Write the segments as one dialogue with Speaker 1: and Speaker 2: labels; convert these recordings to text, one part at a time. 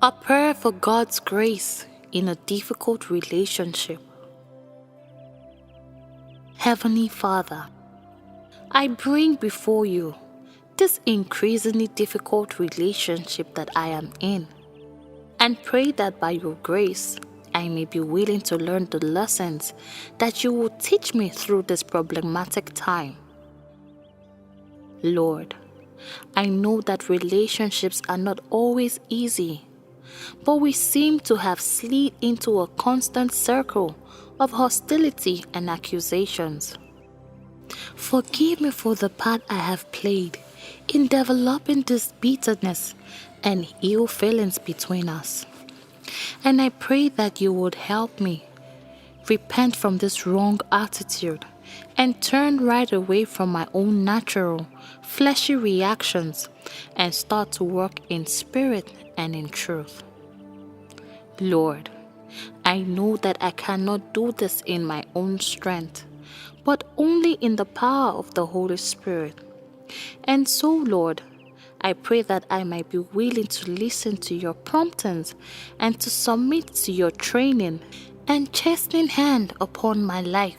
Speaker 1: A prayer for God's grace in a difficult relationship. Heavenly Father, I bring before you this increasingly difficult relationship that I am in, and pray that by your grace, I may be willing to learn the lessons that you will teach me through this problematic time. Lord, I know that relationships are not always easy, but we seem to have slid into a constant circle of hostility and accusations. Forgive me for the part I have played in developing this bitterness and ill feelings between us. And I pray that you would help me repent from this wrong attitude and turn right away from my own natural, fleshy reactions and start to work in spirit and in truth. Lord, I know that I cannot do this in my own strength, but only in the power of the Holy Spirit. And so, Lord, I pray that I might be willing to listen to your promptings and to submit to your training and chastening hand upon my life.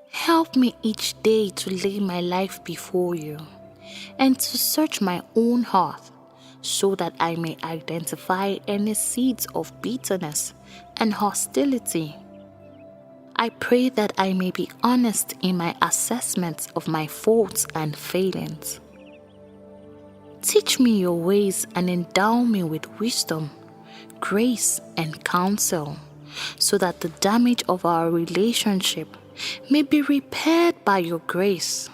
Speaker 1: Help me each day to lay my life before you and to search my own heart so that I may identify any seeds of bitterness and hostility. I pray that I may be honest in my assessments of my faults and failings. Teach me your ways and endow me with wisdom, grace, and counsel, so that the damage of our relationship may be repaired by your grace.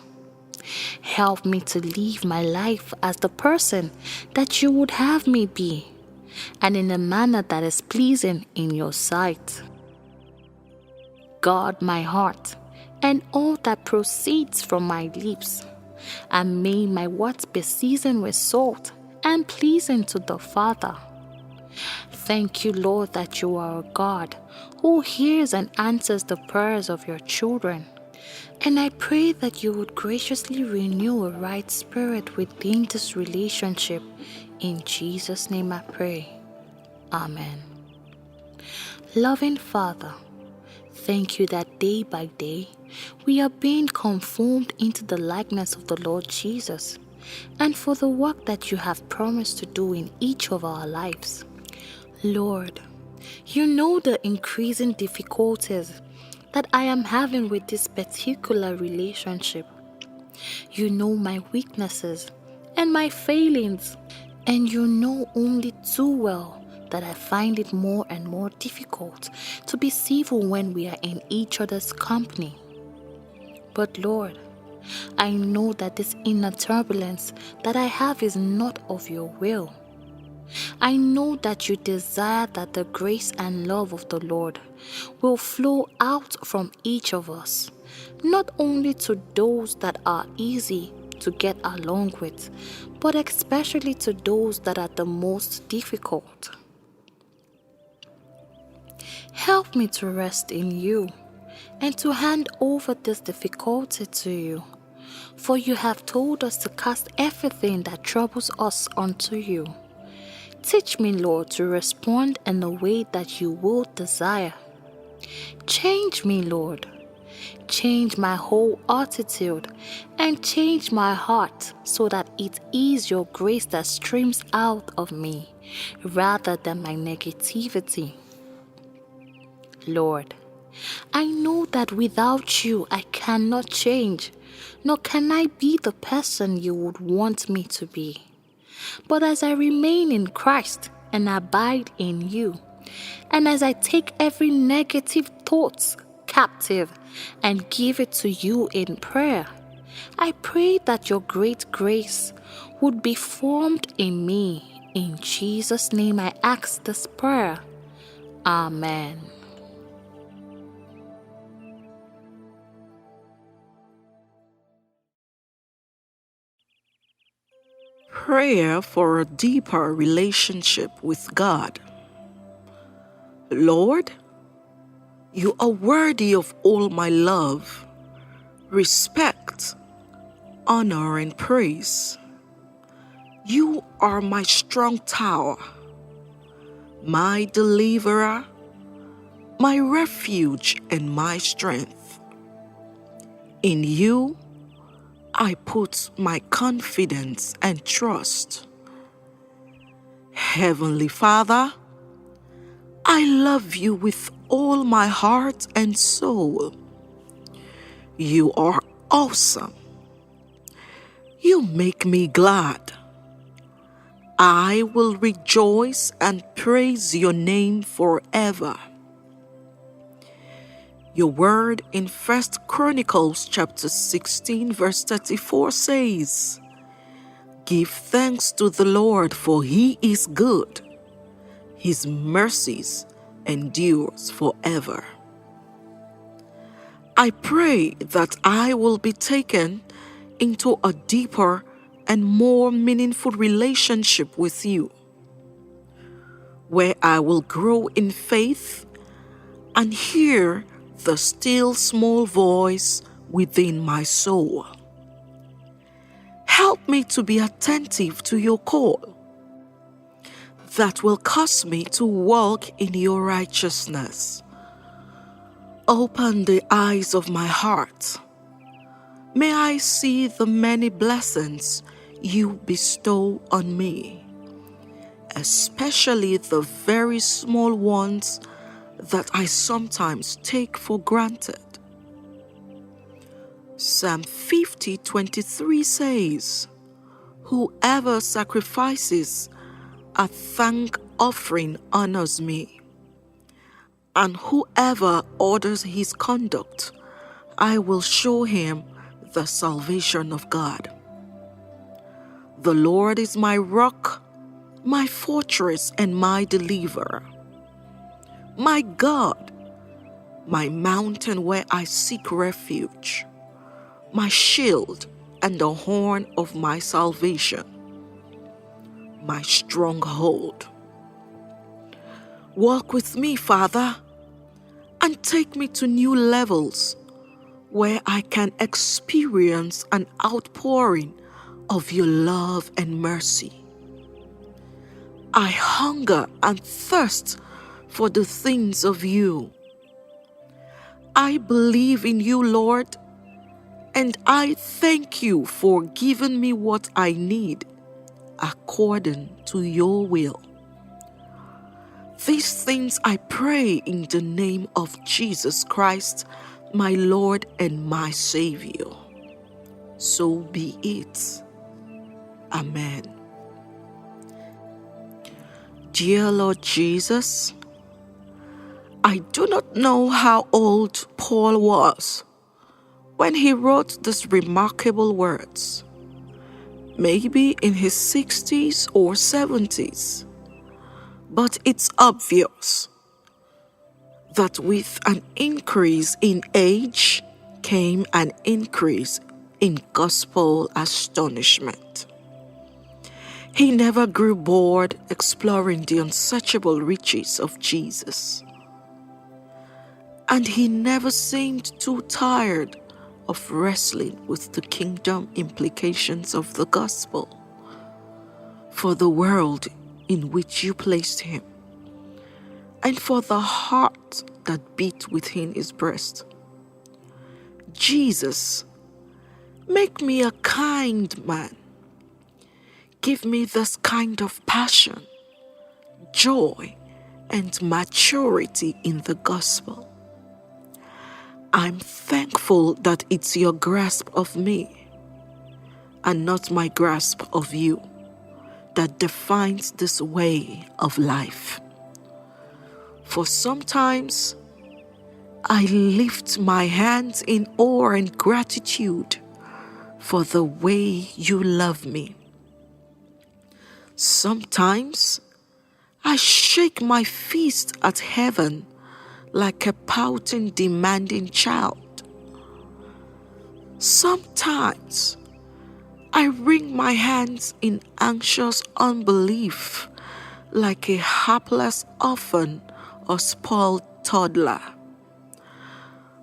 Speaker 1: Help me to live my life as the person that you would have me be, and in a manner that is pleasing in your sight. Guard my heart and all that proceeds from my lips, and may my words be seasoned with salt and pleasing to the Father. Thank you, Lord, that you are a God who hears and answers the prayers of your children. And I pray that you would graciously renew a right spirit within this relationship. In Jesus' name I pray. Amen. Loving Father, thank you that day by day we are being conformed into the likeness of the Lord Jesus, and for the work that you have promised to do in each of our lives. Lord, you know the increasing difficulties that I am having with this particular relationship. You know my weaknesses and my failings, and you know only too well that I find it more and more difficult to be civil when we are in each other's company. But Lord, I know that this inner turbulence that I have is not of your will. I know that you desire that the grace and love of the Lord will flow out from each of us, not only to those that are easy to get along with, but especially to those that are the most difficult. Help me to rest in you and to hand over this difficulty to you, for you have told us to cast everything that troubles us onto you. Teach me, Lord, to respond in the way that you will desire. Change me, Lord. Change my whole attitude and change my heart so that it is your grace that streams out of me rather than my negativity. Lord, I know that without you I cannot change, nor can I be the person you would want me to be. But as I remain in Christ and abide in you, and as I take every negative thought captive and give it to you in prayer, I pray that your great grace would be formed in me. In Jesus' name I ask this prayer. Amen.
Speaker 2: Prayer for a deeper relationship with God. Lord, you are worthy of all my love, respect, honor, and praise. You are my strong tower, my deliverer, my refuge and my strength. In you, I put my confidence and trust. Heavenly Father, I love you with all my heart and soul. You are awesome. You make me glad. I will rejoice and praise your name forever. Your word in 1 Chronicles chapter 16 verse 34 says, "Give thanks to the Lord, for he is good. His mercies endures forever." I pray that I will be taken into a deeper and more meaningful relationship with you, where I will grow in faith and hear the still small voice within my soul. Help me to be attentive to your call that will cause me to walk in your righteousness. Open the eyes of my heart. May I see the many blessings you bestow on me, especially the very small ones that I sometimes take for granted. Psalm 50:23 says, "Whoever sacrifices a thank offering honors me, and whoever orders his conduct, I will show him the salvation of God." The Lord is my rock, my fortress, and my deliverer, my God, my mountain where I seek refuge, my shield and the horn of my salvation, my stronghold. Walk with me, Father, and take me to new levels where I can experience an outpouring of your love and mercy. I hunger and thirst for the things of you. I believe in you, Lord, and I thank you for giving me what I need according to your will. These things I pray in the name of Jesus Christ, my Lord and my Savior. So be it. Amen. Dear Lord Jesus, I do not know how old Paul was when he wrote these remarkable words. Maybe in his 60s or 70s. But it's obvious that with an increase in age came an increase in gospel astonishment. He never grew bored exploring the unsearchable riches of Jesus. And he never seemed too tired of wrestling with the kingdom implications of the gospel for the world in which you placed him, and for the heart that beat within his breast. Jesus, make me a kind man. Give me this kind of passion, joy, and maturity in the gospel. I'm thankful that it's your grasp of me and not my grasp of you that defines this way of life. For sometimes I lift my hands in awe and gratitude for the way you love me. Sometimes I shake my fist at heaven like a pouting, demanding child. Sometimes I wring my hands in anxious unbelief like a helpless orphan or spoiled toddler.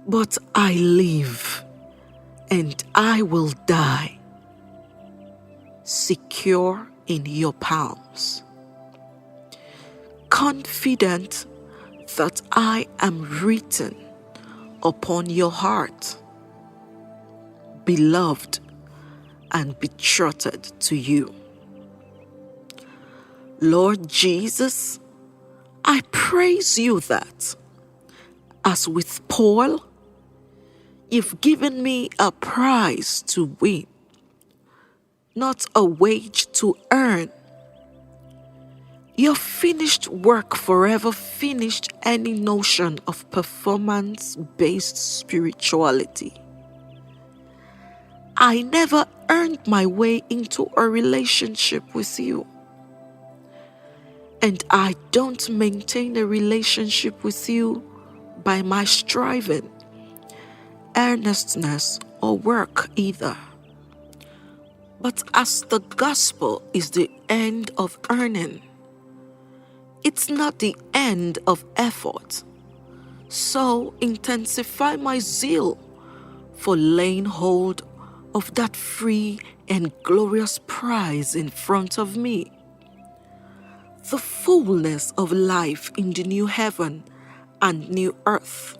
Speaker 2: But I live and I will die, secure in your palms. confident that I am written upon your heart, beloved and betrothed to you. Lord Jesus, I praise you that, as with Paul, you've given me a prize to win, not a wage to earn. Your finished work forever finished any notion of performance-based spirituality. I never earned my way into a relationship with you. And I don't maintain a relationship with you by my striving, earnestness, or work either. But as the gospel is the end of earning, it's not the end of effort. So intensify my zeal for laying hold of that free and glorious prize in front of me, the fullness of life in the new heaven and new earth.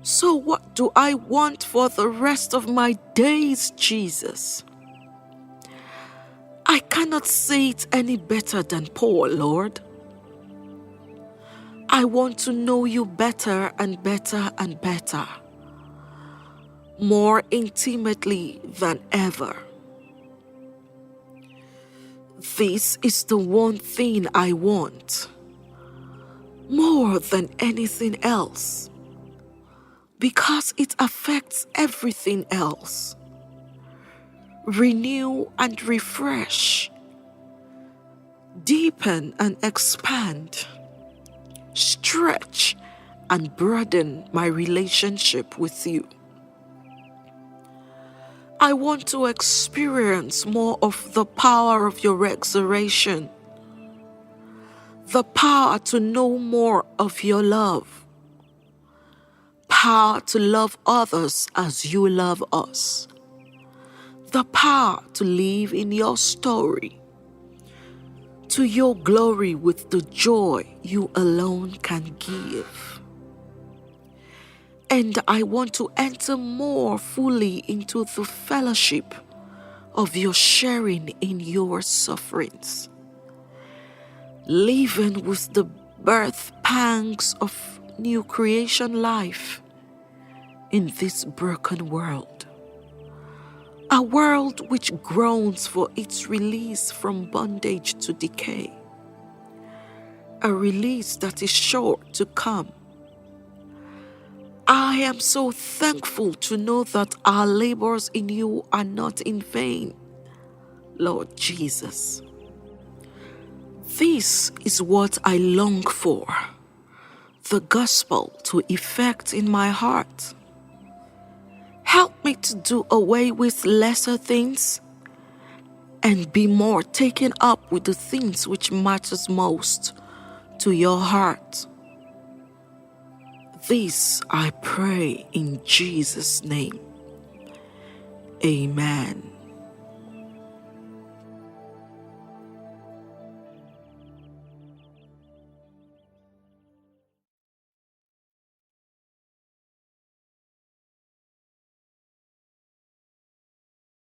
Speaker 2: So what do I want for the rest of my days, Jesus? I cannot say it any better than Paul, Lord. I want to know you better and better and better, more intimately than ever. This is the one thing I want, more than anything else, because it affects everything else. Renew and refresh, deepen and expand, stretch and broaden my relationship with you. I want to experience more of the power of your resurrection, the power to know more of your love, power to love others as you love us, the power to live in your story, to your glory with the joy you alone can give. And I want to enter more fully into the fellowship of your sharing in your sufferings, living with the birth pangs of new creation life in this broken world, a world which groans for its release from bondage to decay, a release that is sure to come. I am so thankful to know that our labors in you are not in vain, Lord Jesus. This is what I long for, the gospel to effect in my heart. Help me to do away with lesser things and be more taken up with the things which matters most to your heart. This I pray in Jesus' name. Amen.